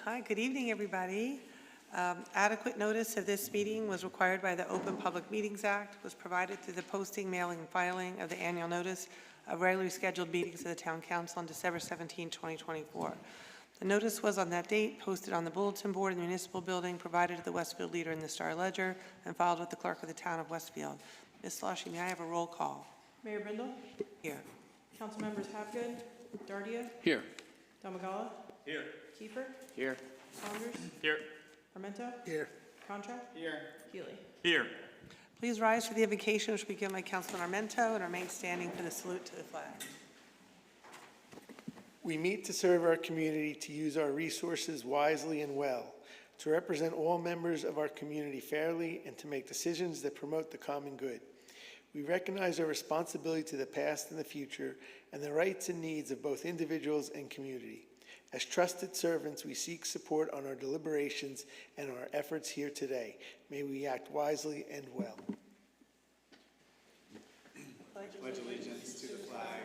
Hi, good evening, everybody. Adequate notice of this meeting was required by the Open Public Meetings Act, was provided through the posting, mailing, and filing of the annual notice of regularly scheduled meetings of the Town Council on December 17, 2024. The notice was on that date, posted on the bulletin board in the municipal building, provided to the Westfield Leader in the Star Ledger, and filed with the clerk of the town of Westfield. Ms. Lawshe, may I have a roll call? Mayor Brindle? Here. Council members Hapgood, Dardia, Here. Domagala, Here. Kiefer, Here. Saunders, Here. Armento, Here. Contract, Here. Healy. Here. Please rise for the invocation, which will be given by Councilman Armento, and remain standing for the salute to the flag. We meet to serve our community, to use our resources wisely and well, to represent all members of our community fairly, and to make decisions that promote the common good. We recognize our responsibility to the past and the future, and the rights and needs of both individuals and community. As trusted servants, we seek support on our deliberations and our efforts here today. May we act wisely and well. Pledge allegiance to the flag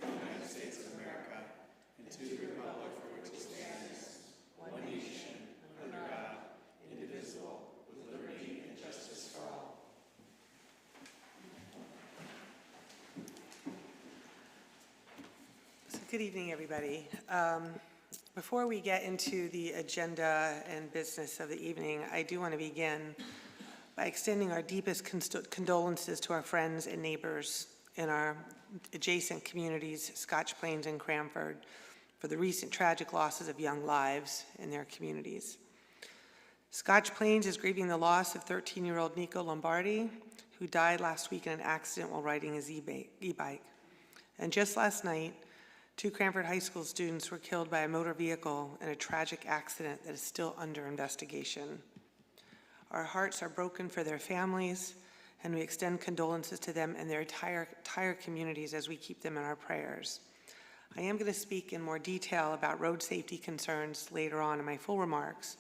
of the United States of America and to the republic for which it stands, one nation, under God, indivisible, with liberty and justice for all. So good evening, everybody. Before we get into the agenda and business of the evening, I do want to begin by extending our deepest condolences to our friends and neighbors in our adjacent communities, Scotch Plains and Cranford, for the recent tragic losses of young lives in their communities. Scotch Plains is grieving the loss of 13-year-old Nico Lombardi, who died last week in an accident while riding his e-bike. And just last night, 2 Cranford High School students were killed by a motor vehicle in a tragic accident that is still under investigation. Our hearts are broken for their families, and we extend condolences to them and their entire communities as we keep them in our prayers. I am going to speak in more detail about road safety concerns later on in my full remarks,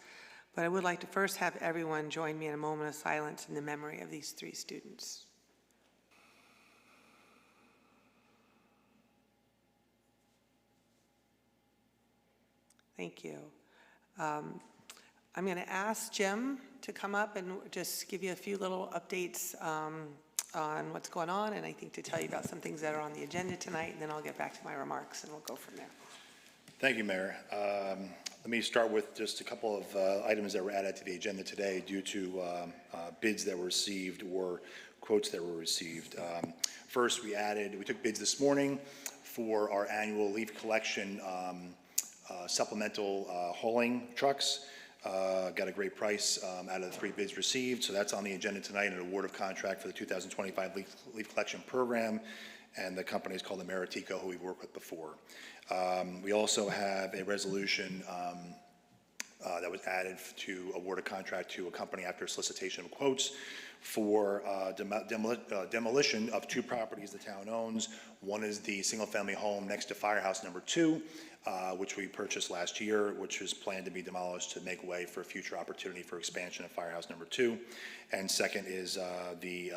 but I would like to first have everyone join me in a moment of silence in the memory of these 3 students. Thank you. I'm going to ask Jim to come up and just give you a few little updates on what's going on, and I think to tell you about some things that are on the agenda tonight, and then I'll get back to my remarks and we'll go from there. Thank you, Mayor. Let me start with just a couple of items that were added to the agenda today due to bids that were received or quotes that were received. First, we took bids this morning for our annual leaf collection supplemental hauling trucks. Got a great price out of the 3 bids received, so that's on the agenda tonight, an award of contract for the 2025 leaf collection program, and the company is called Ameritico, who we've worked with before. We also have a resolution that was added to award a contract to a company after solicitation of quotes for demolition of 2 properties the town owns. One is the single-family home next to Firehouse Number 2, which we purchased last year, which is planned to be demolished to make way for future opportunity for expansion of Firehouse Number 2. And second is the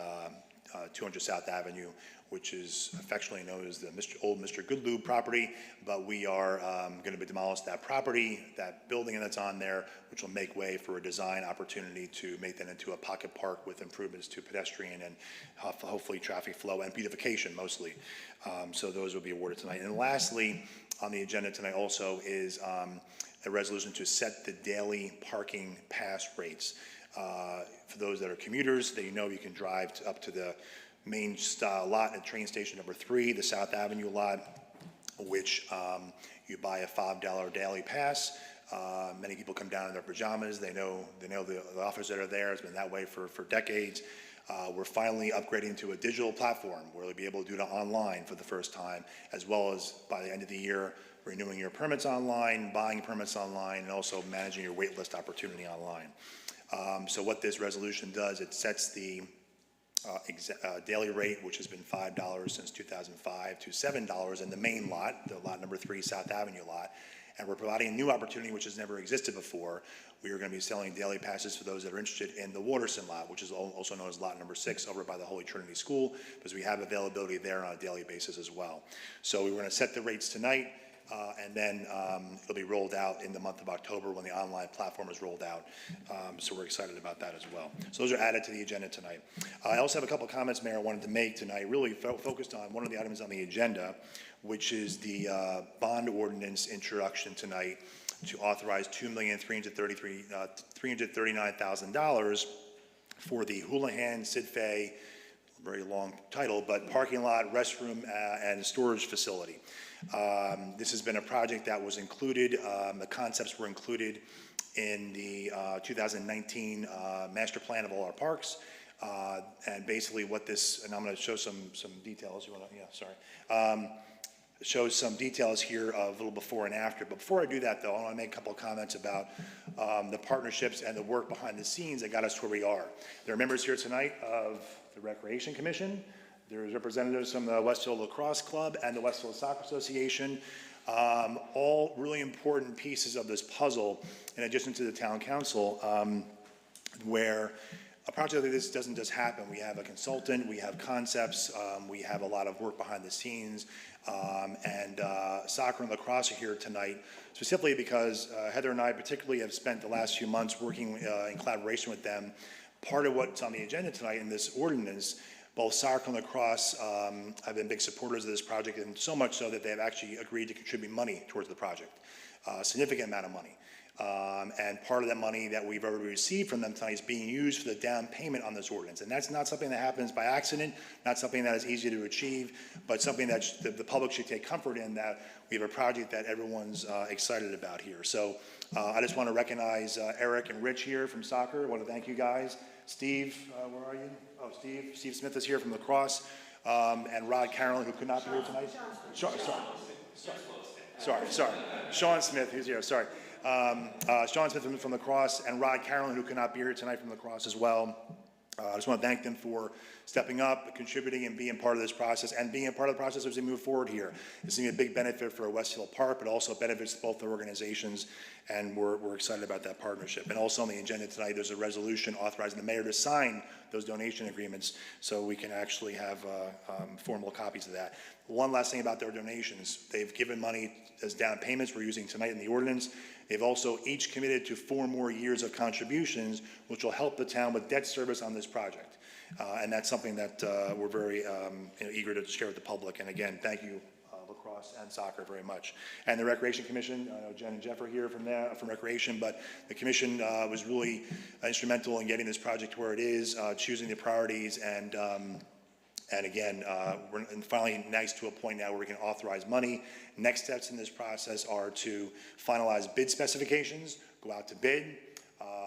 200 South Avenue, which is affectionately known as the old Mr. Goodlube property, but we are going to be demolishing that property, that building that's on there, which will make way for a design opportunity to make that into a pocket park with improvements to pedestrian and hopefully traffic flow and beautification mostly. So those will be awarded tonight. And lastly, on the agenda tonight also is a resolution to set the daily parking pass rates. For those that are commuters, you can drive up to the main lot at train station number 3, the South Avenue lot, which you buy a $5 daily pass. Many people come down in their pajamas. They know the officers that are there. It's been that way for decades. We're finally upgrading to a digital platform where they'll be able to do it online for the first time, as well as by the end of the year, renewing your permits online, buying permits online, and also managing your wait list opportunity online. So what this resolution does, it sets the daily rate, which has been $5 since 2005, to $7 in the main lot, the lot number 3 South Avenue lot. And we're providing a new opportunity which has never existed before. We are going to be selling daily passes for those that are interested in the Waterson lot, which is also known as lot number 6 over by the Holy Trinity School, because we have availability there on a daily basis as well. So we're going to set the rates tonight. And then it'll be rolled out in the month of October when the online platform is rolled out. So we're excited about that as well. So those are added to the agenda tonight. I also have a couple of comments, Mayor, I wanted to make tonight, really focused on one of the items on the agenda, which is the bond ordinance introduction tonight to authorize $2,339,000 for the Houlihan Sid Fay, very long title, but parking lot, restroom, and storage facility. This has been a project that was included, the concepts were included in the 2019 master plan of all our parks. And basically what this, and I'm going to show some details. You want to, yeah, sorry. Shows some details here of a little before and after. But before I do that, though, I want to make a couple of comments about the partnerships and the work behind the scenes that got us to where we are. There are members here tonight of the Recreation Commission. There's representatives from the Westfield Lacrosse Club and the Westfield Soccer Association. All really important pieces of this puzzle, in addition to the town council, where a project like this doesn't just happen. We have a consultant, we have concepts, we have a lot of work behind the scenes, and soccer and lacrosse are here tonight, specifically because Heather and I particularly have spent the last few months working in collaboration with them. Part of what's on the agenda tonight in this ordinance, both soccer and lacrosse have been big supporters of this project, and so much so that they have actually agreed to contribute money towards the project, a significant amount of money. And part of that money that we've already received from them tonight is being used for the down payment on this ordinance. And that's not something that happens by accident, not something that is easy to achieve, but something that the public should take comfort in, that we have a project that everyone's excited about here. So I just want to recognize Eric and Rich here from soccer. I want to thank you guys. Steve, where are you? Oh, Steve Smith is here from lacrosse, and Rod Carroll, who could not be here tonight. Sorry. Sean Smith, who's here, sorry. Sean Smith from lacrosse, and Rod Carolyn, who cannot be here tonight from lacrosse as well. I just want to thank them for stepping up, contributing, and being part of this process, and being a part of the process as we move forward here. It's going to be a big benefit for Westfield Park, but also benefits both the organizations, and we're excited about that partnership. And also on the agenda tonight, there's a resolution authorizing the mayor to sign those donation agreements so we can actually have formal copies of that. One last thing about their donations. They've given money as down payments we're using tonight in the ordinance. They've also each committed to 4 more years of contributions, which will help the town with debt service on this project. And that's something that we're very eager to share with the public. And again, thank you, lacrosse and soccer, very much. And the Recreation Commission, Jen and Jeff are here from Recreation, but the commission was really instrumental in getting this project to where it is, choosing the priorities, and again, we're finally nice to a point now where we can authorize money. Next steps in this process are to finalize bid specifications, go out to bid,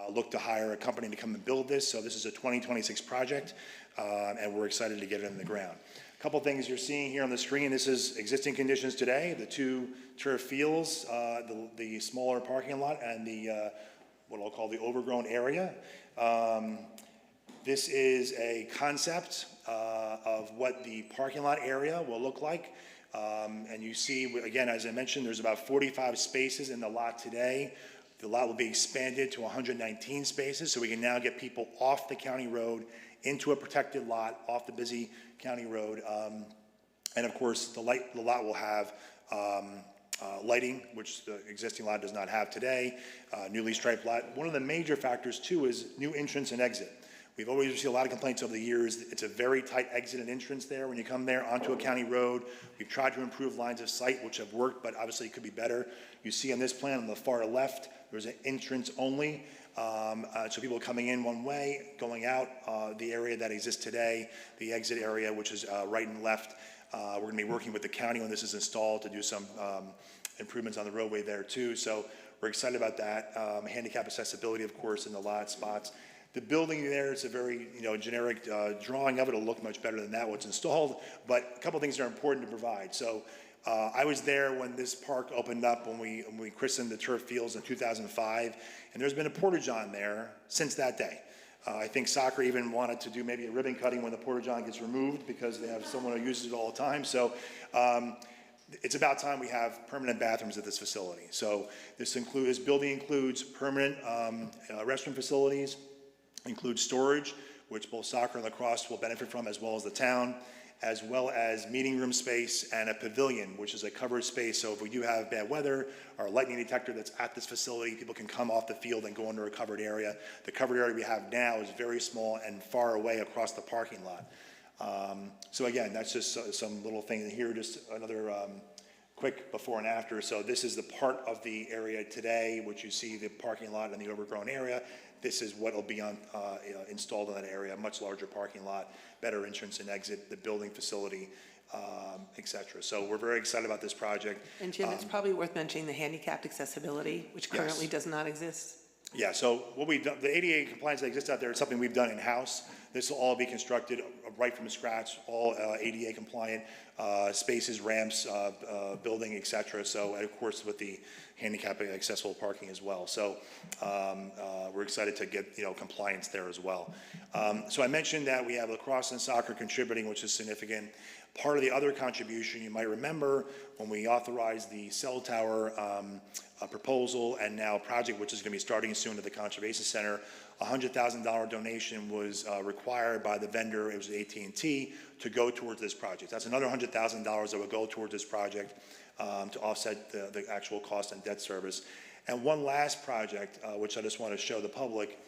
look to hire a company to come and build this. So this is a 2026 project, and we're excited to get it in the ground. A couple things you're seeing here on the screen. This is existing conditions today. The 2 turf fields, the smaller parking lot, and the what I'll call the overgrown area. This is a concept of what the parking lot area will look like. And you see, again, as I mentioned, there's about 45 spaces in the lot today. The lot will be expanded to 119 spaces, so we can now get people off the county road into a protected lot, off the busy county road. And of course, the lot will have lighting, which the existing lot does not have today, newly striped lot. One of the major factors, too, is new entrance and exit. We've always received a lot of complaints over the years. It's a very tight exit and entrance there when you come there onto a county road. We've tried to improve lines of sight, which have worked, but obviously it could be better. You see on this plan on the far left, there's an entrance only. So people coming in one way, going out, the area that exists today, the exit area, which is right and left. We're going to be working with the county when this is installed to do some improvements on the roadway there too. So we're excited about that. Handicap accessibility, of course, in the lot spots. The building there, it's a very generic drawing of it. It'll look much better than that, what's installed. But a couple things are important to provide. So I was there when this park opened up, when we christened the turf fields in 2005, and there's been a porta-john there since that day. I think soccer even wanted to do maybe a ribbon cutting when the porta-john gets removed because they have someone who uses it all the time. So it's about time we have permanent bathrooms at this facility. So this building includes permanent restroom facilities, includes storage, which both soccer and lacrosse will benefit from, as well as the town. as well as meeting room space and a pavilion, which is a covered space. So if we do have bad weather or a lightning detector that's at this facility, people can come off the field and go under a covered area. The covered area we have now is very small and far away across the parking lot. So again, that's just some little thing here, just another quick before and after. So this is the part of the area today, which you see the parking lot and the overgrown area. This is what will be installed in that area, a much larger parking lot, better entrance and exit, the building facility, et cetera. So we're very excited about this project. And Jim, it's probably worth mentioning the handicapped accessibility, which Yes. currently does not exist. Yeah, so what we've done, the ADA compliance that exists out there is something we've done in-house. This will all be constructed right from scratch, all ADA compliant, spaces, ramps, building, et cetera. So, and of course, with the handicap accessible parking as well. So we're excited to get, compliance there as well. So I mentioned that we have lacrosse and soccer contributing, which is significant. Part of the other contribution, you might remember, when we authorized the cell tower proposal and now project, which is going to be starting soon at the Conservation Center, a $100,000 donation was required by the vendor, it was AT&T, to go towards this project. That's another $100,000 that would go towards this project to offset the actual cost and debt service. And one last project, which I just want to show the public.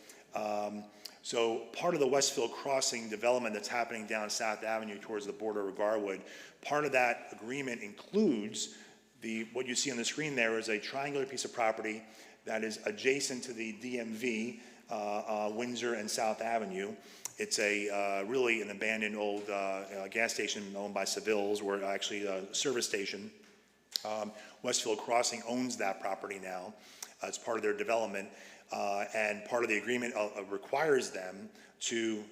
So part of the Westfield Crossing development that's happening down South Avenue towards the border of Garwood, part of that agreement includes what you see on the screen there is a triangular piece of property that is adjacent to the DMV, Windsor and South Avenue. It's really an abandoned old gas station owned by Seville's, or actually a service station. Westfield Crossing owns that property now as part of their development. And part of the agreement requires them to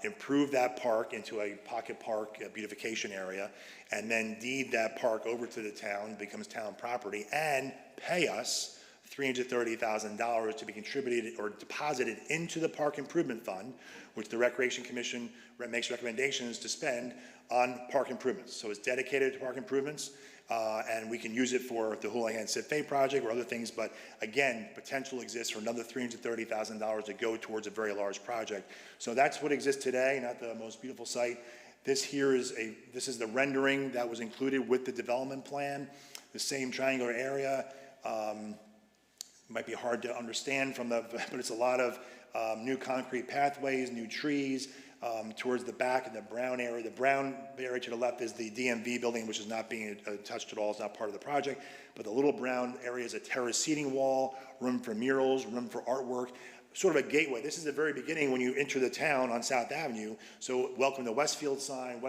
improve that park into a pocket park, a beautification area, and then deed that park over to the town, becomes town property, and pay us $330,000 to be contributed or deposited into the Park Improvement Fund, which the Recreation Commission makes recommendations to spend on park improvements. So it's dedicated to park improvements. And we can use it for the Houlihan Sit-Fay project or other things, but again, potential exists for another $330,000 to go towards a very large project. So that's what exists today, not the most beautiful site. This here is the rendering that was included with the development plan, the same triangular area. Might be hard to understand but it's a lot of new concrete pathways, new trees, towards the back of the brown area. The brown area to the left is the DMV building, which is not being touched at all. It's not part of the project. But the little brown area is a terrace seating wall, room for murals, room for artwork, sort of a gateway. This is the very beginning when you enter the town on South Avenue. So welcome to Westfield sign,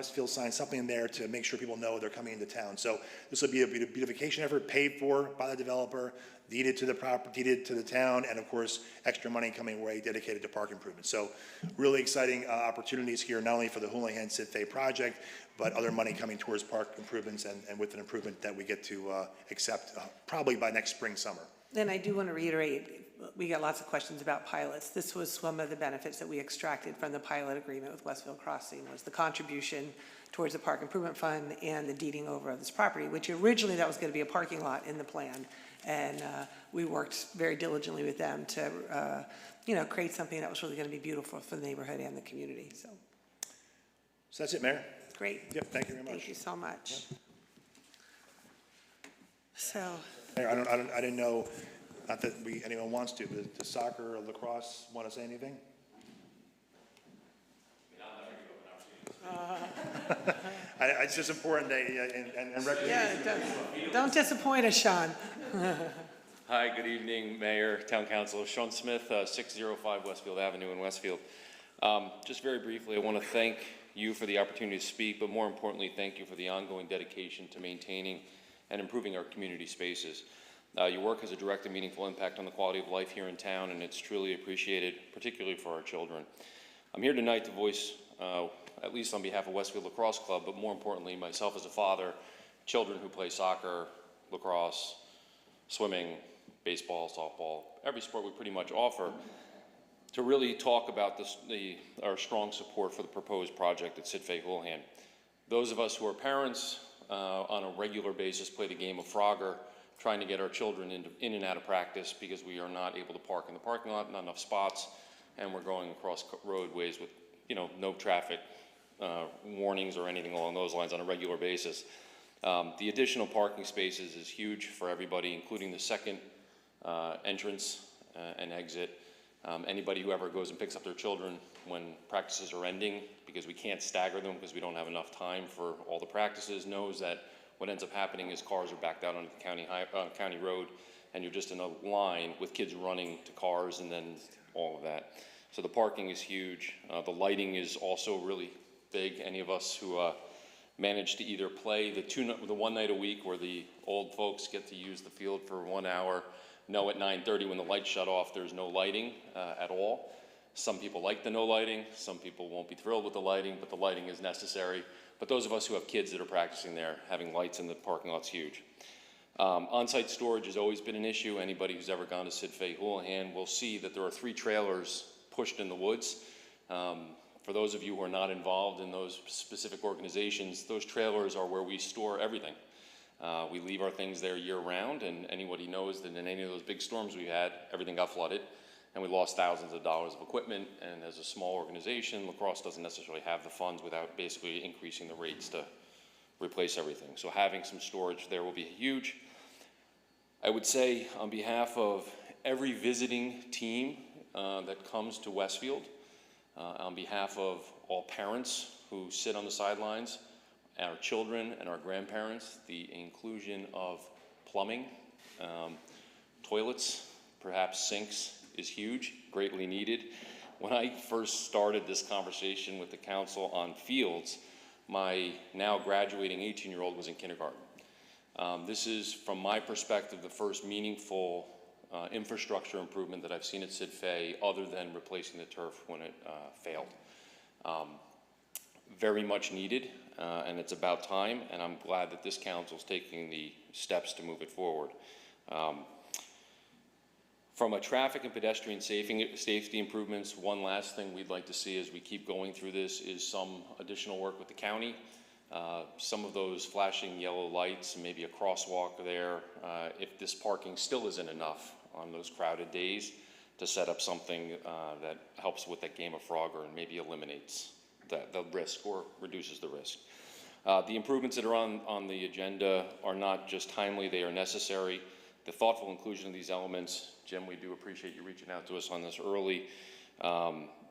something in there to make sure people know they're coming into town. So this will be a beautification effort paid for by the developer, deeded to the property, deeded to the town, and of course, extra money coming away dedicated to park improvements. So really exciting opportunities here, not only for the Houlihan Sit-Fay project, but other money coming towards park improvements and with an improvement that we get to accept probably by next spring, summer. Then I do want to reiterate, we got lots of questions about pilots. This was some of the benefits that we extracted from the pilot agreement with Westfield Crossing, was the contribution towards the Park Improvement Fund and the deeding over of this property, which originally that was going to be a parking lot in the plan. And we worked very diligently with them to, create something that was really going to be beautiful for the neighborhood and the community. So that's it, Mayor. great. Yep, thank you very much. Thank you so much. So, Mayor, I didn't know, not that anyone wants to, but does soccer or lacrosse want to say anything? It's just important that, and recognition. yeah, it does. Don't disappoint us, Sean. Hi, good evening, Mayor, Town Council. Sean Smith, 605 Westfield Avenue in Westfield. Just very briefly, I want to thank you for the opportunity to speak, but more importantly, thank you for the ongoing dedication to maintaining and improving our community spaces. Your work has a direct and meaningful impact on the quality of life here in town, and it's truly appreciated, particularly for our children. I'm here tonight to voice, at least on behalf of Westfield Lacrosse Club, but more importantly, myself as a father, children who play soccer, lacrosse, swimming, baseball, softball, every sport we pretty much offer, to really talk about our strong support for the proposed project at Sit-Fay Houlihan. Those of us who are parents on a regular basis play the game of Frogger, trying to get our children in and out of practice because we are not able to park in the parking lot, not enough spots, and we're going across roadways with no traffic warnings or anything along those lines on a regular basis. The additional parking spaces is huge for everybody, including the second entrance and exit. Anybody who ever goes and picks up their children when practices are ending, because we can't stagger them because we don't have enough time for all the practices, knows that what ends up happening is cars are backed out onto the county road, and you're just in a line with kids running to cars and then all of that. So the parking is huge. The lighting is also really big. Any of us who manage to either play the one night a week where the old folks get to use the field for 1 hour, know at 9:30 when the lights shut off there's no lighting at all. Some people like the no lighting, some people won't be thrilled with the lighting, but the lighting is necessary. But those of us who have kids that are practicing there, having lights in the parking lot's huge. On-site storage has always been an issue. Anybody who's ever gone to Sid Fay Houlihan will see that there are 3 trailers pushed in the woods. For those of you who are not involved in those specific organizations, those trailers are where we store everything. We leave our things there year-round, and anybody knows that in any of those big storms we had, everything got flooded, and we lost thousands of dollars of equipment. And as a small organization, lacrosse doesn't necessarily have the funds without basically increasing the rates to replace everything. So having some storage there will be huge. I would say on behalf of every visiting team that comes to Westfield, on behalf of all parents who sit on the sidelines, our children and our grandparents, the inclusion of plumbing, toilets, perhaps sinks is huge, greatly needed. When I first started this conversation with the council on fields, my now graduating 18-year-old was in kindergarten. This is, from my perspective, the first meaningful infrastructure improvement that I've seen at Sid Fay, other than replacing the turf when it failed. Very much needed, and it's about time, and I'm glad that this council is taking the steps to move it forward. From a traffic and pedestrian safety improvements, one last thing we'd like to see as we keep going through this is some additional work with the county. Some of those flashing yellow lights, maybe a crosswalk there, if this parking still isn't enough on those crowded days, to set up something that helps with that game of Frogger and maybe eliminates the risk or reduces the risk. The improvements that are on the agenda are not just timely, they are necessary. The thoughtful inclusion of these elements, Jim, we do appreciate you reaching out to us on this early,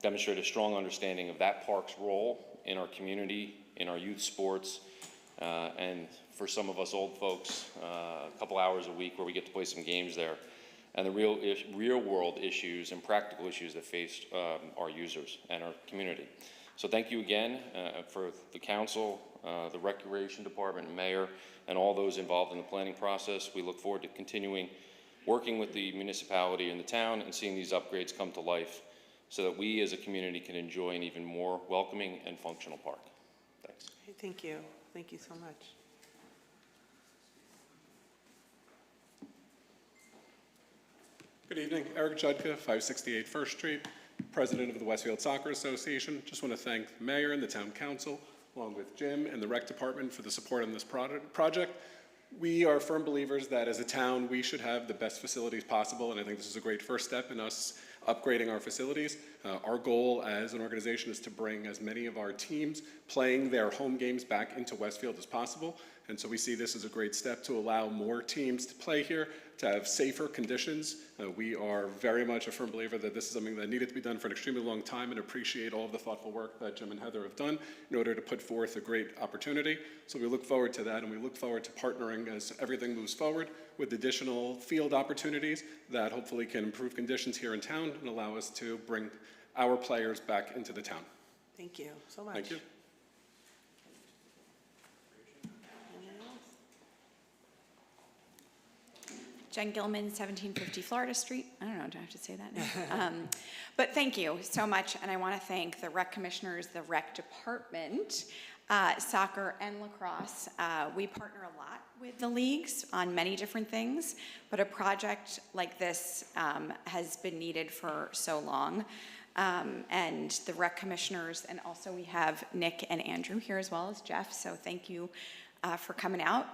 demonstrate a strong understanding of that park's role in our community, in our youth sports, and for some of us old folks, a couple hours a week where we get to play some games there, and the real world issues and practical issues that face our users and our community. So thank you again for the council, the recreation department, and mayor, and all those involved in the planning process. We look forward to continuing working with the municipality and the town and seeing these upgrades come to life so that we as a community can enjoy an even more welcoming and functional park. Thanks. Thank you. Thank you so much. Good evening, Eric Judka, 568 First Street, President of the Westfield Soccer Association. Just want to thank the Mayor and the Town Council, along with Jim and the Rec Department for the support on this project. We are firm believers that as a town, we should have the best facilities possible, and I think this is a great first step in us upgrading our facilities. Our goal as an organization is to bring as many of our teams playing their home games back into Westfield as possible, and so we see this as a great step to allow more teams to play here, to have safer conditions. We are very much a firm believer that this is something that needed to be done for an extremely long time, and appreciate all of the thoughtful work that Jim and Heather have done in order to put forth a great opportunity. So we look forward to that, and we look forward to partnering as everything moves forward with additional field opportunities that hopefully can improve conditions here in town and allow us to bring our players back into the town. Thank you so much. Thank you. Anyone else? Jen Gilman, 1750 Florida Street. I don't know, do I have to say that now? But thank you so much, and I want to thank the rec commissioners, the rec department, soccer and lacrosse. We partner a lot with the leagues on many different things, but a project like this has been needed for so long. And the rec commissioners, and also we have Nick and Andrew here as well as Jeff, so thank you for coming out.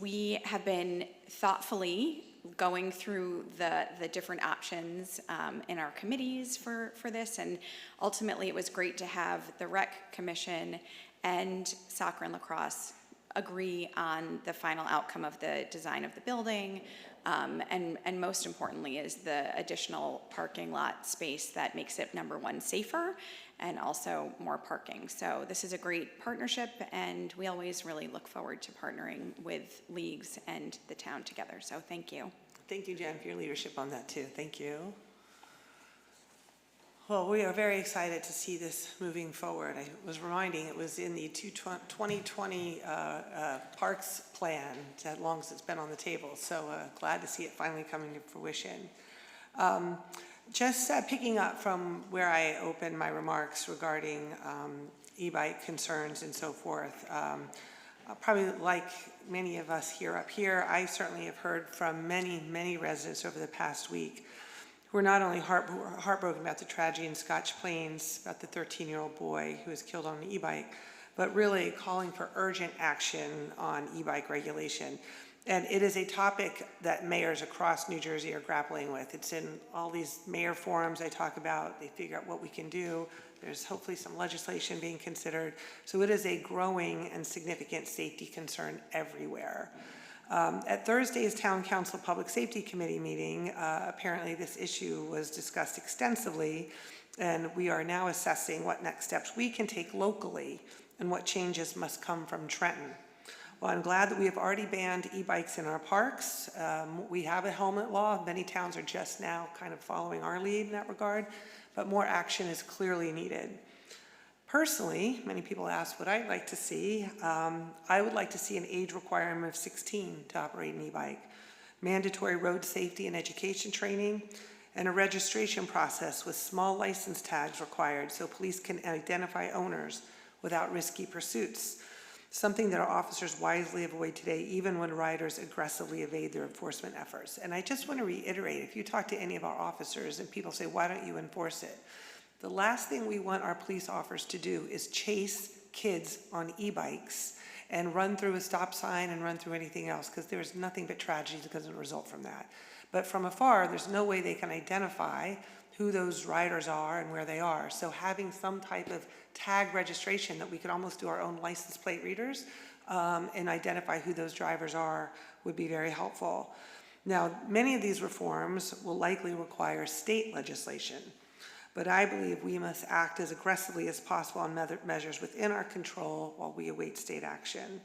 We have been thoughtfully going through the different options in our committees for this, and ultimately it was great to have the Rec Commission and Soccer and Lacrosse agree on the final outcome of the design of the building, and most importantly is the additional parking lot space that makes it, number one, safer, and also more parking. So this is a great partnership, and we always really look forward to partnering with leagues and the town together. So thank you. Thank you, Jen, for your leadership on that too. Thank you. Well, we are very excited to see this moving forward. I was reminding, it was in the 2020 Parks Plan, as long as it's been on the table. So glad to see it finally coming to fruition. Just picking up from where I opened my remarks regarding e-bike concerns and so forth, probably like many of us here up here, I certainly have heard from many residents over the past week who are not only heartbroken about the tragedy in Scotch Plains, about the 13-year-old boy who was killed on an e-bike, but really calling for urgent action on e-bike regulation. And it is a topic that mayors across New Jersey are grappling with. It's in all these mayor forums I talk about. They figure out what we can do. There's hopefully some legislation being considered. So it is a growing and significant safety concern everywhere. At Thursday's Town Council Public Safety Committee meeting, apparently this issue was discussed extensively, and we are now assessing what next steps we can take locally and what changes must come from Trenton. Well, I'm glad that we have already banned e-bikes in our parks. We have a helmet law. Many towns are just now kind of following our lead in that regard, but more action is clearly needed. Personally, many people ask what I'd like to see. I would like to see an age requirement of 16 to operate an e-bike, mandatory road safety and education training, and a registration process with small license tags required so police can identify owners without risky pursuits, something that our officers wisely avoid today, even when riders aggressively evade their enforcement efforts. And I just want to reiterate, if you talk to any of our officers and people say, why don't you enforce it? The last thing we want our police officers to do is chase kids on e-bikes and run through a stop sign and run through anything else, because there's nothing but tragedy that doesn't result from that. But from afar, there's no way they can identify who those riders are and where they are. So having some type of tag registration that we could almost do our own license plate readers and identify who those drivers are would be very helpful. Now, many of these reforms will likely require state legislation, but I believe we must act as aggressively as possible on measures within our control while we await state action.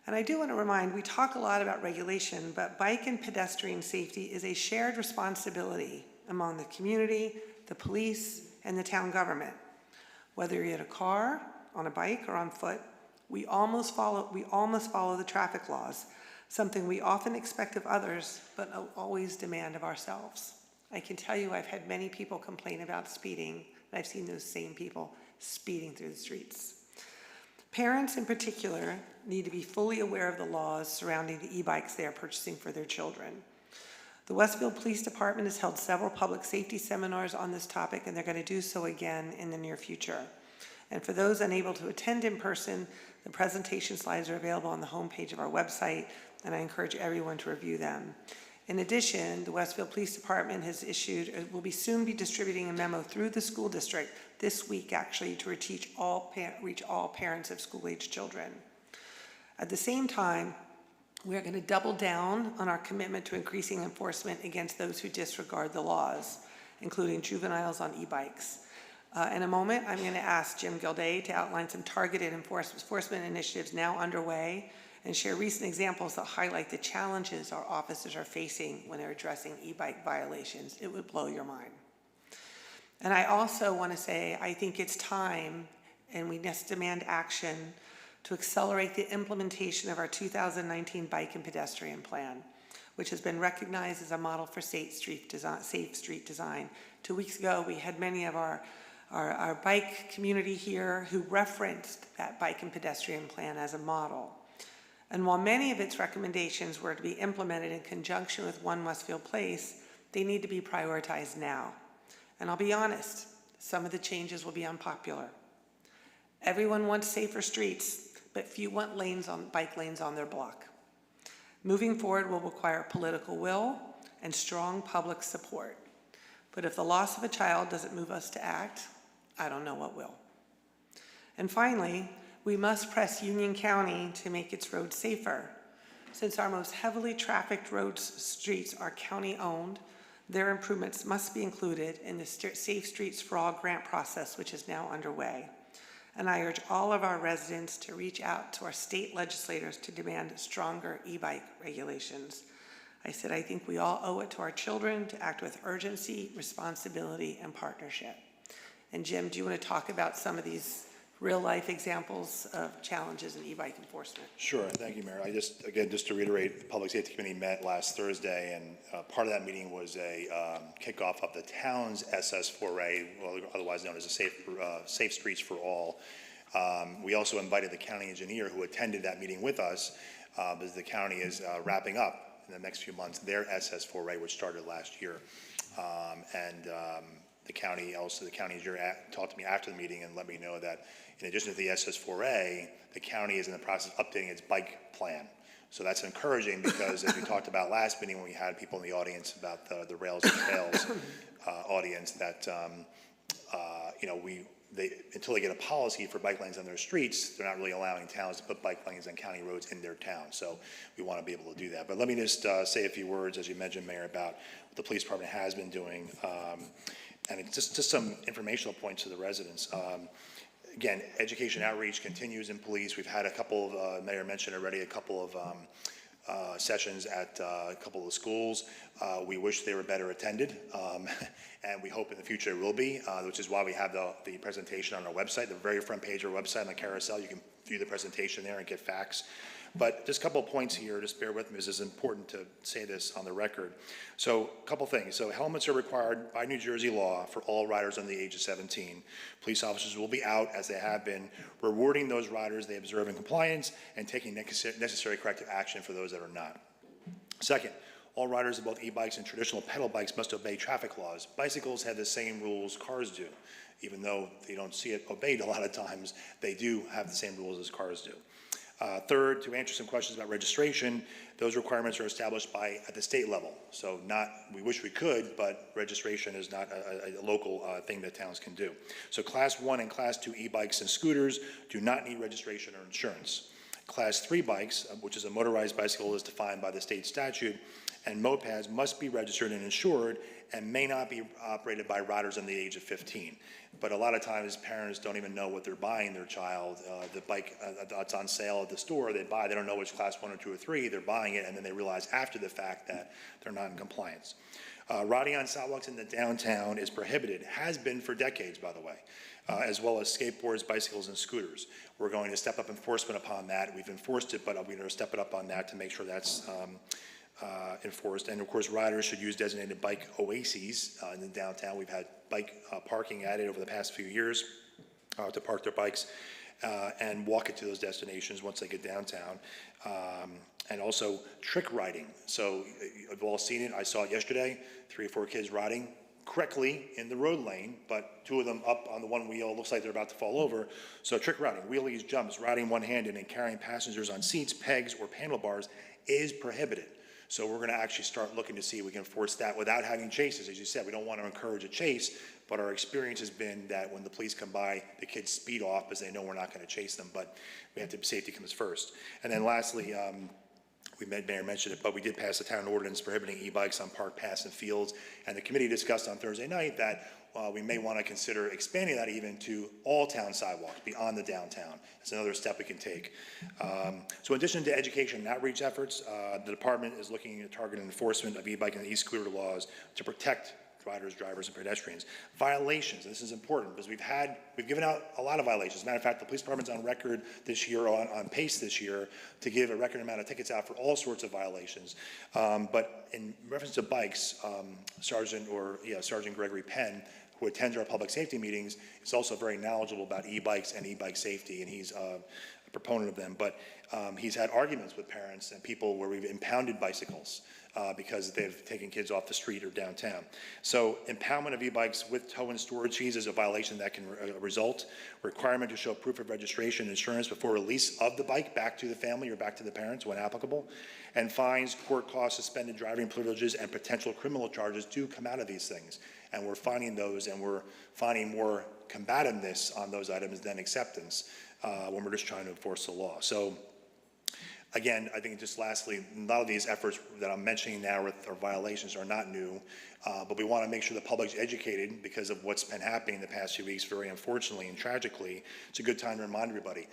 And I do want to remind, we talk a lot about regulation, but bike and pedestrian safety is a shared responsibility among the community, the police, and the town government. Whether you're in a car, on a bike, or on foot, we all must follow the traffic laws, something we often expect of others, but always demand of ourselves. I can tell you I've had many people complain about speeding, and I've seen those same people speeding through the streets. Parents in particular need to be fully aware of the laws surrounding the e-bikes they are purchasing for their children. The Westfield Police Department has held several public safety seminars on this topic, and they're going to do so again in the near future. And for those unable to attend in person, the presentation slides are available on the homepage of our website, and I encourage everyone to review them. In addition, the Westfield Police Department has will be soon be distributing a memo through the school district this week, actually, to reach all parents of school-age children. At the same time, we are going to double down on our commitment to increasing enforcement against those who disregard the laws, including juveniles on e-bikes. In a moment, I'm going to ask Jim Gilday to outline some targeted enforcement initiatives now underway and share recent examples that highlight the challenges our officers are facing when they're addressing e-bike violations. It would blow your mind. And I also want to say, I think it's time, and we must demand action to accelerate the implementation of our 2019 Bike and Pedestrian Plan, which has been recognized as a model for safe street design. 2 weeks ago, we had many of our bike community here who referenced that Bike and Pedestrian Plan as a model. And while many of its recommendations were to be implemented in conjunction with One Westfield Place, they need to be prioritized now. And I'll be honest, some of the changes will be unpopular. Everyone wants safer streets, but few want bike lanes on their block. Moving forward will require political will and strong public support. But if the loss of a child doesn't move us to act, I don't know what will. And finally, we must press Union County to make its roads safer. Since our most heavily trafficked streets are county-owned, their improvements must be included in the Safe Streets for All grant process, which is now underway. And I urge all of our residents to reach out to our state legislators to demand stronger e-bike regulations. I said I think we all owe it to our children to act with urgency, responsibility, and partnership. And Jim, do you want to talk about some of these real-life examples of challenges in e-bike enforcement? Sure, thank you, Mayor. Just to reiterate, the Public Safety Committee met last Thursday, and part of that meeting was a kickoff of the town's SS4A, otherwise known as the Safe Streets for All. We also invited the county engineer who attended that meeting with us, because the county is wrapping up in the next few months their SS4A, which started last year. The county engineer talked to me after the meeting and let me know that in addition to the SS4A, the county is in the process of updating its bike plan. So that's encouraging because as we talked about last meeting when we had people in the audience about the Rails and Trails audience, that until they get a policy for bike lanes on their streets, they're not really allowing towns to put bike lanes on county roads in their town. So we want to be able to do that. But let me just say a few words, as you mentioned, Mayor, about what the police department has been doing. And it's just some informational points to the residents. Again, education outreach continues in police. We've had a couple of, Mayor mentioned already, a couple of sessions at a couple of the schools. We wish they were better attended, and we hope in the future it will be, which is why we have the presentation on our website, the very front page of our website on the carousel. You can view the presentation there and get facts. But just a couple of points here, just bear with me, this is important to say this on the record. So a couple things. So helmets are required by New Jersey law for all riders under the age of 17. Police officers will be out, as they have been, rewarding those riders they observe in compliance and taking necessary corrective action for those that are not. Second, all riders of both e-bikes and traditional pedal bikes must obey traffic laws. Bicycles have the same rules cars do. Even though they don't see it obeyed a lot of times, they do have the same rules as cars do. Third, to answer some questions about registration, those requirements are established at the state level. So we wish we could, but registration is not a local thing that towns can do. So Class 1 and Class 2 e-bikes and scooters do not need registration or insurance. Class 3 bikes, which is a motorized bicycle as defined by the state statute, and mopeds must be registered and insured and may not be operated by riders under the age of 15. But a lot of times parents don't even know what they're buying their child. The bike that's on sale at the store, they don't know which class 1 or 2 or 3, they're buying it, and then they realize after the fact that they're not in compliance. Riding on sidewalks in the downtown is prohibited, has been for decades, by the way, as well as skateboards, bicycles, and scooters. We're going to step up enforcement upon that. We've enforced it, but we're going to step it up on that to make sure that's enforced. And of course, riders should use designated bike oases in the downtown. We've had bike parking added over the past few years to park their bikes and walk it to those destinations once they get downtown. And also trick riding. So you've all seen it. I saw it yesterday, 3 or 4 kids riding correctly in the road lane, but 2 of them up on the one wheel, looks like they're about to fall over. So trick riding, wheelies, jumps, riding one-handed and carrying passengers on seats, pegs, or handlebars is prohibited. So we're going to actually start looking to see if we can enforce that without having chases. As you said, we don't want to encourage a chase, but our experience has been that when the police come by, the kids speed off because they know we're not going to chase them, but we have to, safety comes first. And then lastly, Mayor mentioned it, but we did pass a town ordinance prohibiting e-bikes on park paths and fields, and the committee discussed on Thursday night that we may want to consider expanding that even to all town sidewalks beyond the downtown. It's another step we can take. So in addition to education and outreach efforts, the department is looking at targeted enforcement of e-bike and e-scooter laws to protect riders, drivers, and pedestrians. Violations, this is important because we've given out a lot of violations. As a matter of fact, the police department's on record this year, on pace this year, to give a record amount of tickets out for all sorts of violations. But in reference to bikes, Sergeant Gregory Penn, who attends our public safety meetings, is also very knowledgeable about e-bikes and e-bike safety, and he's proponent of them, but he's had arguments with parents and people where we've impounded bicycles because they've taken kids off the street or downtown. So impoundment of e-bikes with tow and storage fees is a violation that can result. Requirement to show proof of registration and insurance before release of the bike back to the family or back to the parents when applicable. And fines, court costs, suspended driving privileges, and potential criminal charges do come out of these things. And we're finding those, and we're finding more combativeness on those items than acceptance when we're just trying to enforce the law. So again, I think just lastly, a lot of these efforts that I'm mentioning now are violations are not new, but we want to make sure the public's educated because of what's been happening in the past few weeks, very unfortunately and tragically. It's a good time to remind everybody,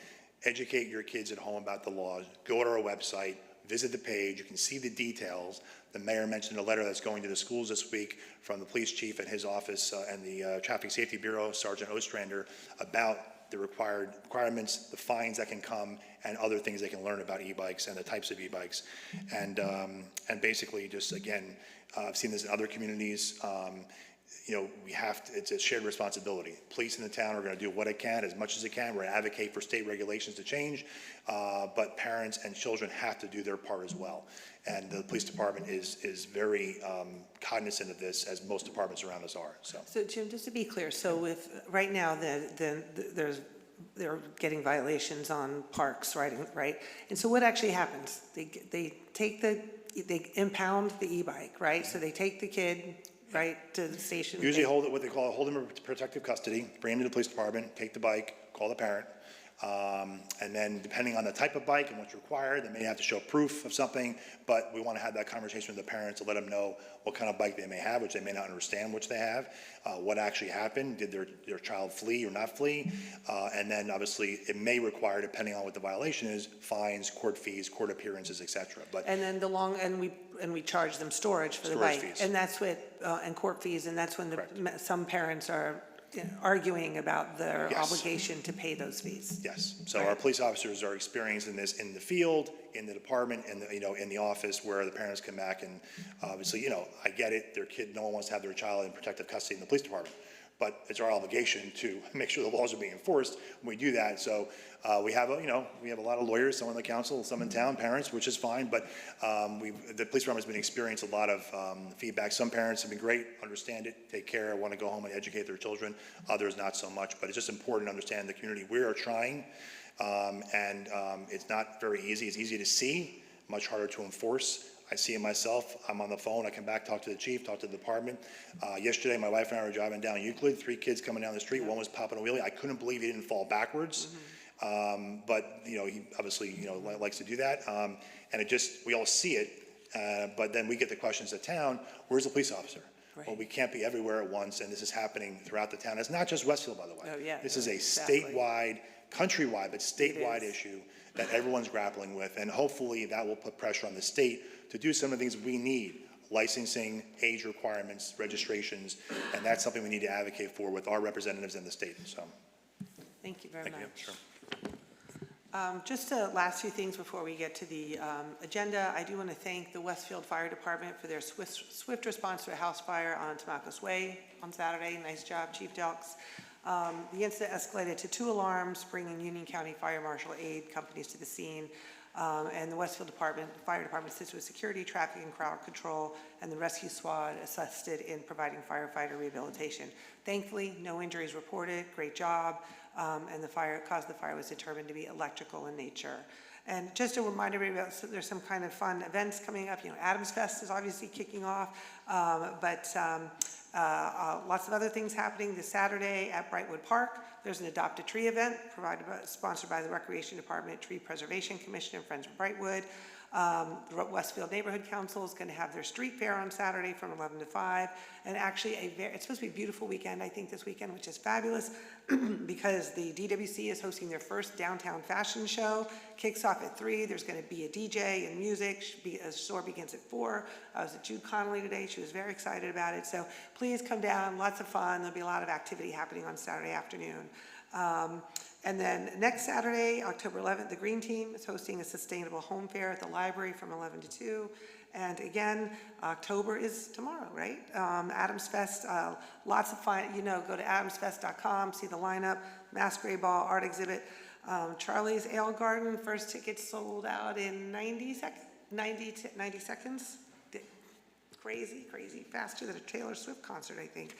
educate your kids at home about the laws, go to our website, visit the page, you can see the details. The mayor mentioned a letter that's going to the schools this week from the police chief and his office and the Traffic Safety Bureau, Sergeant Ostrander, about the requirements, the fines that can come, and other things they can learn about e-bikes and the types of e-bikes. And basically just, again, I've seen this in other communities. You know, it's a shared responsibility. Police in the town are going to do what it can, as much as it can. We're going to advocate for state regulations to change, but parents and children have to do their part as well. And the police department is very cognizant of this, as most departments around us are. So Jim, just to be clear, so with, right now, they're getting violations on parks, right? And so what actually happens? They impound the e-bike, right? So they take the kid, right, to the station. Usually hold it, what they call, hold them in protective custody, bring them to the police department, take the bike, call the parent. And then depending on the type of bike and what's required, they may have to show proof of something, but we want to have that conversation with the parents to let them know what kind of bike they may have, which they may not understand which they have, what actually happened, did their child flee or not flee, and then obviously it may require, depending on what the violation is, fines, court fees, court appearances, etc. But and then we charge them storage for the Storage bike, fees. and that's what and court fees, and that's when some parents are arguing about their Yes. obligation to pay those fees. yes, so our police officers are experiencing this in the field, in the department, in the office where the parents come back, and obviously, I get it, their kid, no one wants to have their child in protective custody in the police department, but it's our obligation to make sure the laws are being enforced when we do that. So we have a lot of lawyers, some on the council, some in town, parents, which is fine, but the police department has been experiencing a lot of feedback. Some parents have been great, understand it, take care, want to go home and educate their children. Others not so much, but it's just important to understand the community. We are trying, and it's not very easy. It's easy to see, much harder to enforce. I see it myself. I'm on the phone. I come back, talk to the chief, talk to the department. Yesterday, my wife and I were driving down Euclid, 3 kids coming down the street. One was popping a wheelie. I couldn't believe he didn't fall backwards. But, he obviously, likes to do that. And we all see it. But then we get the questions to town, where's the police officer? Right. Well, we can't be everywhere at once, and this is happening throughout the town. It's not just Westfield, by the way. Oh, yeah. This is a Exactly. statewide, countrywide, but statewide is. issue that everyone's grappling with. And hopefully that will put pressure on the state to do some of the things we need, licensing, age requirements, registrations, and that's something we need to advocate for with our representatives in the state, so. Thank you very Thank much. you. Sure. Just the last few things before we get to the agenda. I do want to thank the Westfield Fire Department for their swift response to a house fire on Tamacos Way on Saturday. Nice job, Chief Delks. The incident escalated to 2 alarms, bringing Union County Fire Marshal aid companies to the scene. And the Westfield Fire Department assisted with security, traffic, and crowd control, and the rescue squad assisted in providing firefighter rehabilitation. Thankfully, no injuries reported. Great job. And the cause of the fire was determined to be electrical in nature. And just a reminder, there's some kind of fun events coming up. Adams Fest is obviously kicking off, but lots of other things happening this Saturday at Brightwood Park. There's an Adopt a Tree event sponsored by the Recreation Department, Tree Preservation Commission, and Friends of Brightwood. The Westfield Neighborhood Council is going to have their street fair on Saturday from 11 to 5. And actually, it's supposed to be a beautiful weekend, I think, this weekend, which is fabulous because the DWC is hosting their first downtown fashion show. Kicks off at 3. There's going to be a DJ and music. The store begins at 4. I was at Jude Connolly today. She was very excited about it. So please come down. Lots of fun. There'll be a lot of activity happening on Saturday afternoon. And then next Saturday, October 11th, the Green Team is hosting a sustainable home fair at the library from 11 to 2. And again, October is tomorrow, right? Adams Fest, lots of fun. Go to adamsfest.com, see the lineup, masquerade ball, art exhibit. Charlie's Ale Garden, first tickets sold out in 90 seconds. Crazy, faster than a Taylor Swift concert, I think.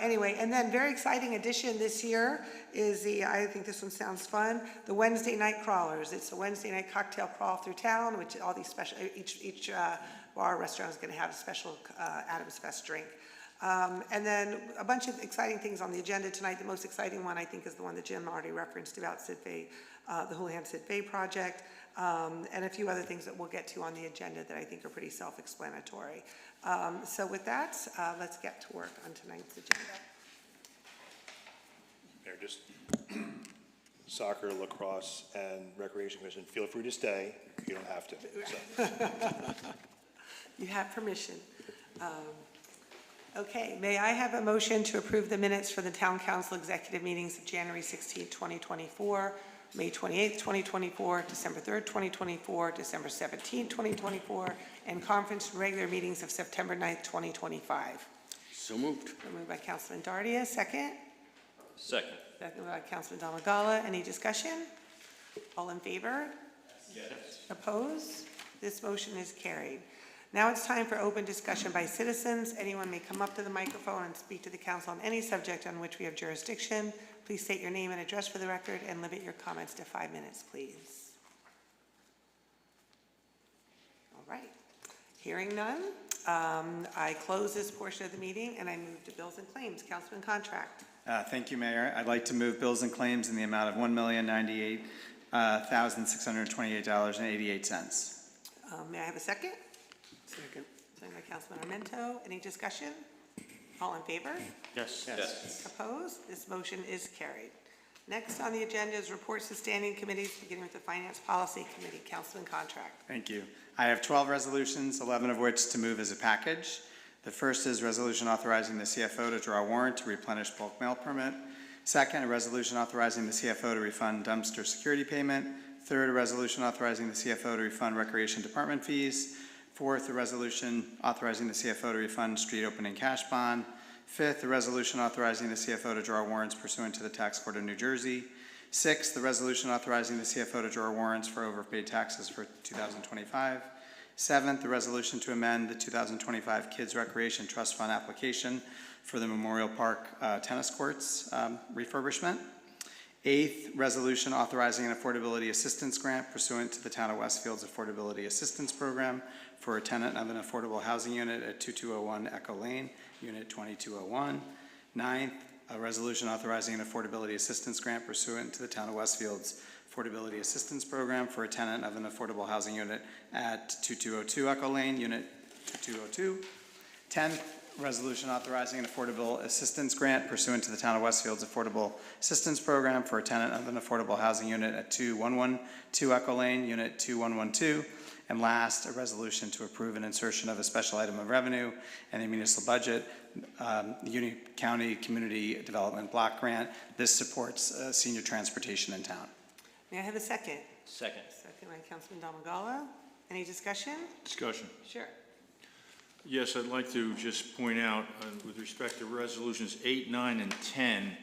Anyway, and then very exciting addition this year is I think this one sounds fun, the Wednesday night crawlers. It's a Wednesday night cocktail crawl through town, which all these special, each bar or restaurant is gonna have a special Adams Fest drink. And then a bunch of exciting things on the agenda tonight. The most exciting one, I think, is the one that Jim already referenced about Sid Fay, the Houlihan Sid Fay project, and a few other things that we'll get to on the agenda that I think are pretty self-explanatory. So with that, let's get to work on tonight's agenda. Mayor, just soccer, lacrosse, and recreation commission, feel free to stay. You don't have to. So. You have permission. Okay, may I have a motion to approve the minutes for the Town Council executive meetings of January 16, 2024, May 28, 2024, December 3rd, 2024, December 17, 2024, and conference and regular meetings of September 9th, 2025. So moved. Moved by Councilman Dardia, second. Second. Second by Councilman Domagala. Any discussion? All in favor? Yes. Opposed? This motion is carried. Now it's time for open discussion by citizens. Anyone may come up to the microphone and speak to the council on any subject on which we have jurisdiction. Please state your name and address for the record and limit your comments to 5 minutes, please. All right. Hearing none, I close this portion of the meeting and I move to bills and claims. Councilman Contract. Thank you, Mayor. I'd like to move bills and claims in the amount of $1,098,628.88. May I have a second? Second. Second by Councilman Armento. Any discussion? All in favor? Yes. Yes. Opposed? This motion is carried. Next on the agenda is reports to standing committees, beginning with the Finance Policy Committee. Councilman Contract. Thank you. I have 12 resolutions, 11 of which to move as a package. The first is resolution authorizing the CFO to draw a warrant to replenish bulk mail permit. Second, a resolution authorizing the CFO to refund dumpster security payment. Third, a resolution authorizing the CFO to refund recreation department fees. Fourth, a resolution authorizing the CFO to refund street opening cash bond. Fifth, a resolution authorizing the CFO to draw warrants pursuant to the Tax Court of New Jersey. Sixth, the resolution authorizing the CFO to draw warrants for overpaid taxes for 2025. Seventh, the resolution to amend the 2025 Kids Recreation Trust Fund application for the Memorial Park tennis courts refurbishment. Eighth, resolution authorizing an affordability assistance grant pursuant to the Town of Westfield's Affordability Assistance Program for a tenant of an affordable housing unit at 2201 Echo Lane, Unit 2201. Ninth, a resolution authorizing an affordability assistance grant pursuant to the Town of Westfield's Affordability Assistance Program for a tenant of an affordable housing unit at 2202 Echo Lane, Unit 2202. 10th, resolution authorizing an affordable assistance grant pursuant to the Town of Westfield's Affordable Assistance Program for a tenant of an affordable housing unit at 2112 Echo Lane, Unit 2112. And last, a resolution to approve an insertion of a special item of revenue in the municipal budget, Union County Community Development Block Grant. This supports senior transportation in town. May I have a second? Second. Second by Councilman Domagala. Any discussion? Discussion. Sure. Yes, I'd like to just point out, with respect to resolutions 8, 9, and 10,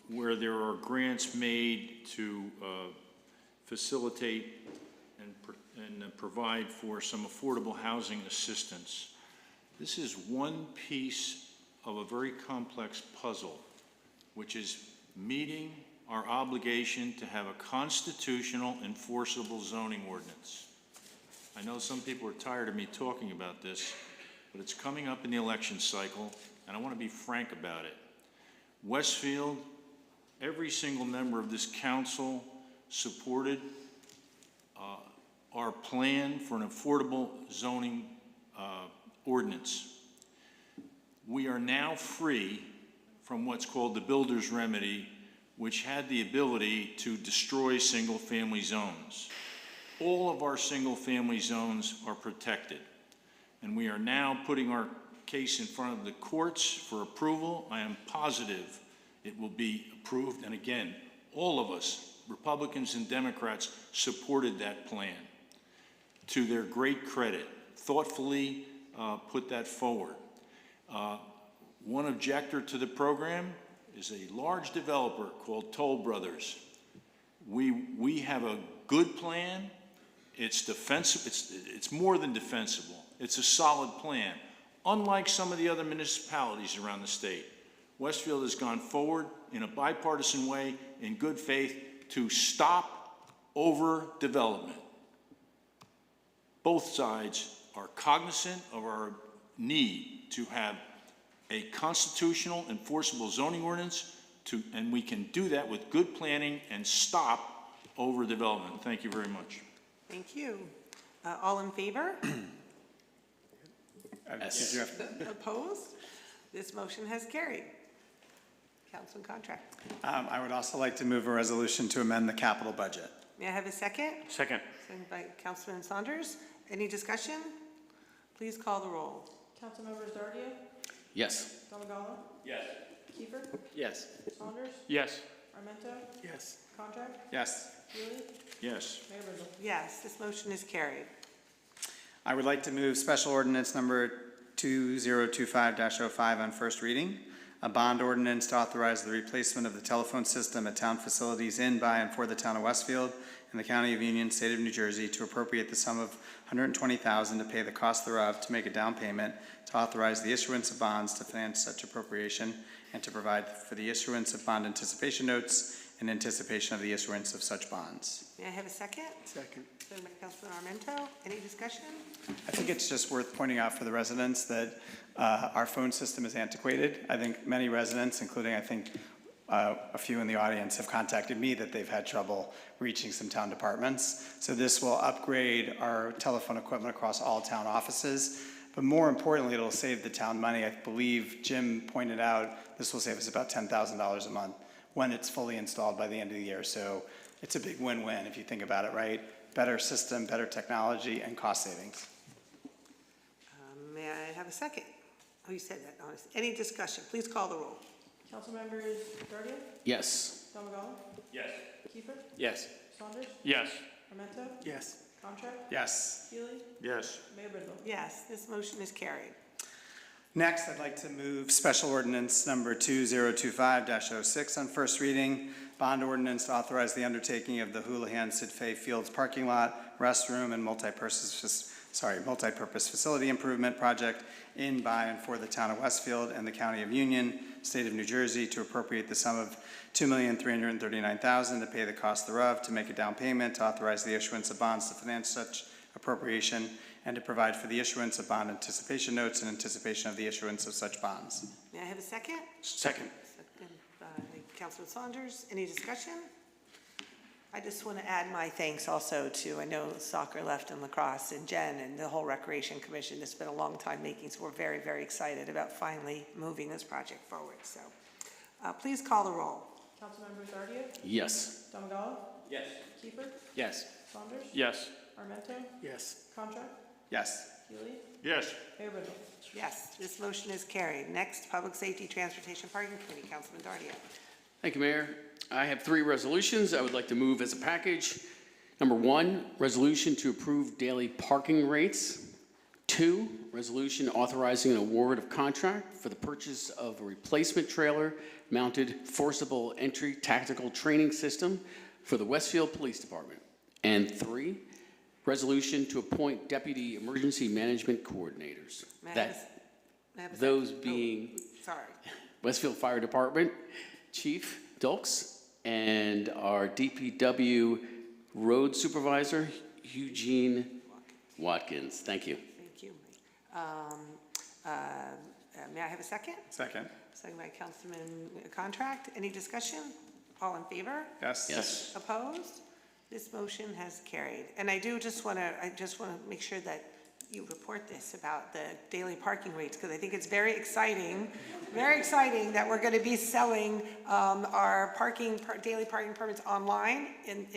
where there are grants made to facilitate and provide for some affordable housing assistance. This is one piece of a very complex puzzle, which is meeting our obligation to have a constitutional enforceable zoning ordinance. I know some people are tired of me talking about this, but it's coming up in the election cycle, and I want to be frank about it. Westfield, every single member of this council supported our plan for an affordable zoning ordinance. We are now free from what's called the builder's remedy, which had the ability to destroy single-family zones. All of our single-family zones are protected, and we are now putting our case in front of the courts for approval. I am positive it will be approved, and again, all of us, Republicans and Democrats, supported that plan. To their great credit, thoughtfully put that forward. One objector to the program is a large developer called Toll Brothers. We have a good plan. It's defensive, it's more than defensible. It's a solid plan. Unlike some of the other municipalities around the state, Westfield has gone forward in a bipartisan way, in good faith, to stop overdevelopment. Both sides are cognizant of our need to have a constitutional enforceable zoning ordinance, and we can do that with good planning and stop overdevelopment. Thank you very much. Thank you. All in favor? Opposed? This motion has carried. Council and Contract. I would also like to move a resolution to amend the capital budget. May I have a second? Second. Second by Councilman Saunders. Any discussion? Please call the roll. Councilmembers Dardia, Yes. Domagala, Yes. Kiefer, Yes. Saunders, Yes. Armento, Yes. Contract, Yes. Healy, Yes. Mayor Brindle. Yes, this motion is carried. I would like to move special ordinance number 2025-05 on first reading, a bond ordinance to authorize the replacement of the telephone system at town facilities in, by, and for the town of Westfield and the County of Union, State of New Jersey, to appropriate the sum of $120,000 to pay the cost thereof, to make a down payment, to authorize the issuance of bonds to finance such appropriation, and to provide for the issuance of bond anticipation notes in anticipation of the issuance of such bonds. May I have a second? Second. Second by Councilman Armento. Any discussion? I think it's just worth pointing out for the residents that our phone system is antiquated. I think many residents, including I think a few in the audience, have contacted me that they've had trouble reaching some town departments. So this will upgrade our telephone equipment across all town offices. But more importantly, it'll save the town money. I believe Jim pointed out this will save us about $10,000 a month when it's fully installed by the end of the year. So it's a big win-win if you think about it, right? Better system, better technology, and cost savings. May I have a second? Oh, you said that. Honest. Any discussion? Please call the roll. Councilmembers Dardia, Yes. Domagala, Yes. Kiefer, Yes. Saunders, Yes. Armento, Yes. Contract, Yes. Healy, Yes. Mayor Brindle. Yes, this motion is carried. Next, I'd like to move special ordinance number 2025-06 on first reading. Bond ordinance to authorize the undertaking of the Houlihan Sid Fay Fields parking lot, restroom, and multi-purpose facility improvement project in, by, and for the town of Westfield and the County of Union, State of New Jersey, to appropriate the sum of $2,339,000 to pay the cost thereof, to make a down payment, to authorize the issuance of bonds to finance such appropriation, and to provide for the issuance of bond anticipation notes in anticipation of the issuance of such bonds. May I have a second? Second. Second by Councilman Saunders. Any discussion? I just want to add my thanks also to, I know soccer, left, and lacrosse, and Jen, and the whole Recreation Commission. It's been a long time making, so we're very, very excited about finally moving this project forward. So please call the roll. Councilmembers Dardia, Yes. Domagala, Yes. Kiefer, Yes. Saunders, Yes. Armento, Yes. Contract, Yes. Healy, Yes. Mayor Brindle. Yes, this motion is carried. Next, Public Safety Transportation Parking Committee, Councilman Dardia. Thank you, Mayor. I have 3 resolutions I would like to move as a package. Number 1, resolution to approve daily parking rates. 2, resolution authorizing an award of contract for the purchase of a replacement trailer mounted forcible entry tactical training system for the Westfield Police Department. And 3, resolution to appoint deputy emergency management coordinators. May I That, have a those second? being Sorry. Westfield Fire Department Chief Dulks and our DPW Road Supervisor Eugene Watkins. Thank you. Thank you. May I have a second? Second. Second by Councilman Contract. Any discussion? All in favor? Yes. Yes. Opposed? This motion has carried. And I just want to make sure that you report this about the daily parking rates, because I think it's very exciting that we're going to be selling our daily parking permits online in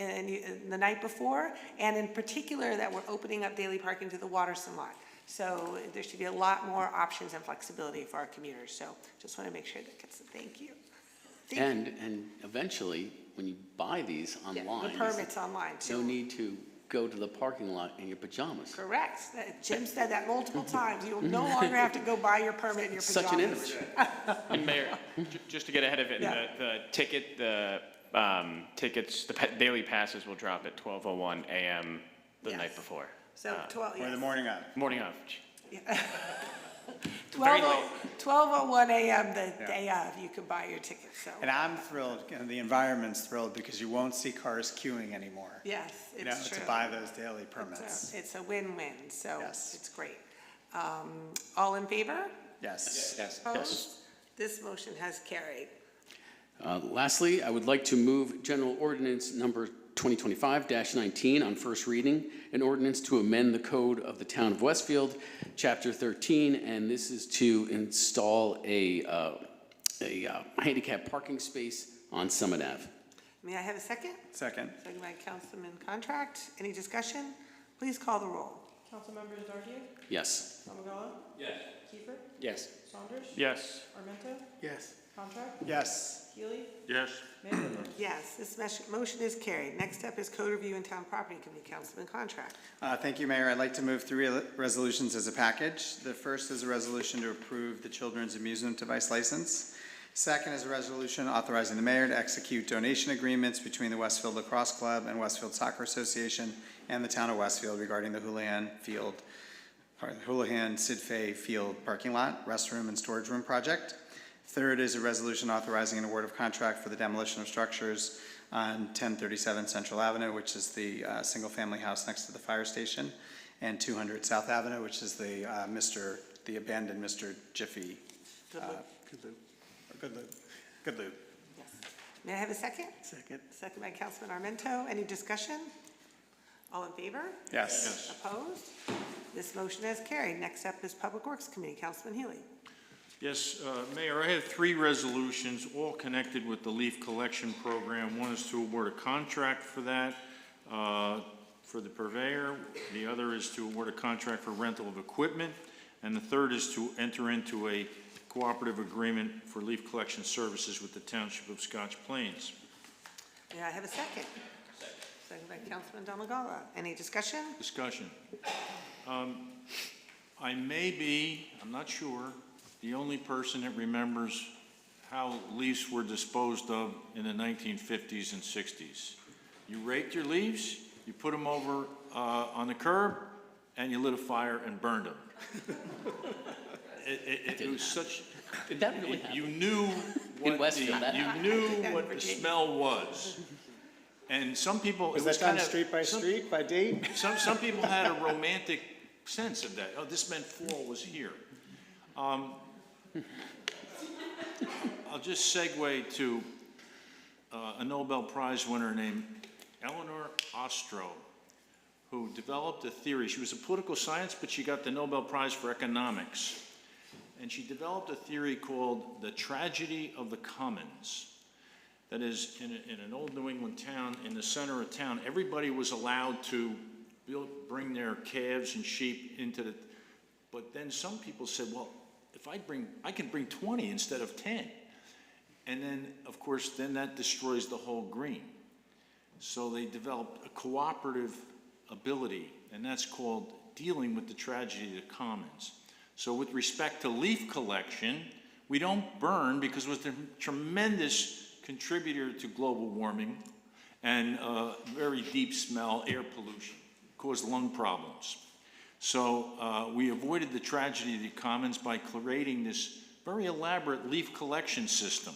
the night before, and in particular that we're opening up daily parking to the Watterson lot. So there should be a lot more options and flexibility for our commuters. So just want to make sure that gets a thank you. Thank you. And eventually, when you buy these Yeah, online, the permits online too. no need to go to the parking lot in your pajamas. Correct. Jim said that multiple times. You'll no longer have to go buy your permit in your pajamas. Such an image. And Mayor, just to get ahead of it, Yeah. the tickets, the daily passes will drop at 12:01 a.m. the Yes. night before. So 12, Or yes. the morning of. Morning of. 12:01 a.m. the day of, you can buy your tickets, so. And I'm thrilled, and the environment's thrilled, because you won't see cars queuing anymore. Yes, You know, it's true. to buy those daily permits. It's a win-win, so Yes. it's great. All in favor? Yes. Opposed? This motion has carried. Lastly, I would like to move General Ordinance Number 2025-19 on first reading, an ordinance to amend the code of the Town of Westfield, Chapter 13, and this is to install a handicap parking space on Summit Ave. May I have a second? Second. Second by Councilman Contract. Any discussion? Please call the roll. Councilmembers Dardia, Yes. Mamigala, Yes. Kiefer, Yes. Saunders, Yes. Armento, Yes. Contract, Yes. Healy, Yes. Mayor Whitmer. Yes, this motion is carried. Next up is Code Review and Town Property Committee, Councilman Contract. Thank you, Mayor. I'd like to move three resolutions as a package. The first is a resolution to approve the children's amusement device license. Second is a resolution authorizing the mayor to execute donation agreements between the Westfield Lacrosse Club and Westfield Soccer Association and the town of Westfield regarding the Houlihan Sid Fay Field parking lot, restroom, and storage room project. Third is a resolution authorizing an award of contract for the demolition of structures on 1037 Central Avenue, which is the single-family house next to the fire station, and 200 South Avenue, which is the abandoned Mr. Jiffy. Good Lube. Yes. May I have a second? Second. Second by Councilman Armento. Any discussion? All in favor? Yes. Opposed? This motion has carried. Next up is Public Works Committee, Councilman Healy. Yes, Mayor, I have three resolutions, all connected with the leaf collection program. One is to award a contract for that, for the purveyor. The other is to award a contract for rental of equipment. And the third is to enter into a cooperative agreement for leaf collection services with the Township of Scotch Plains. May I have a second? Second by Councilman Domagala. Any discussion? Discussion. I may be, I'm not sure, the only person that remembers how leaves were disposed of in the 1950s and 60s. You raked your leaves, you put them over on the curb, and you lit a fire and burned them. It was such. Did that really happen? You knew what Westfield, that you knew what the smell was, and some people. Was it was that done kind of, street by street, by date? Some people had a romantic sense of that. Oh, this meant fall was here. I'll just segue to a Nobel Prize winner named Eleanor Ostro, who developed a theory. She was a political science, but she got the Nobel Prize for economics. And she developed a theory called the tragedy of the commons. That is, in an old New England town, in the center of town, everybody was allowed to bring their calves and sheep into the, but then some people said, well, if I can bring 20 instead of 10. And then, of course, then that destroys the whole green. So they developed a cooperative ability, and that's called dealing with the tragedy of the commons. So with respect to leaf collection, we don't burn because it was a tremendous contributor to global warming and very deep smell, air pollution, caused lung problems. So we avoided the tragedy of the commons by creating this very elaborate leaf collection system.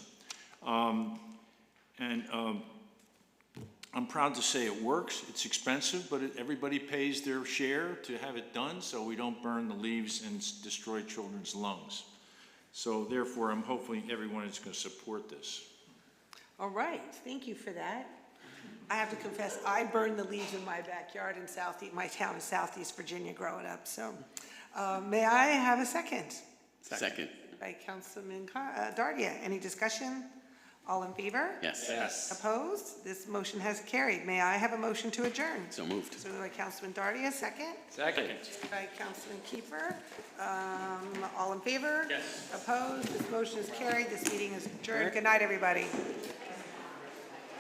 I'm proud to say it works. It's expensive, but everybody pays their share to have it done so we don't burn the leaves and destroy children's lungs. So therefore, I'm hoping everyone is going to support this. All right, thank you for that. I have to confess, I burned the leaves in my backyard in my town in Southeast Virginia growing up, so. May I have a second? Second. By Councilman Dardia. Any discussion? All in favor? Yes. Yes. Opposed? This motion has carried. May I have a motion to adjourn? So moved. So by Councilman Dardia, second. Second. By Councilman Kiefer. All in favor? Yes. Opposed? This motion is carried. This meeting is adjourned. Good night, everybody.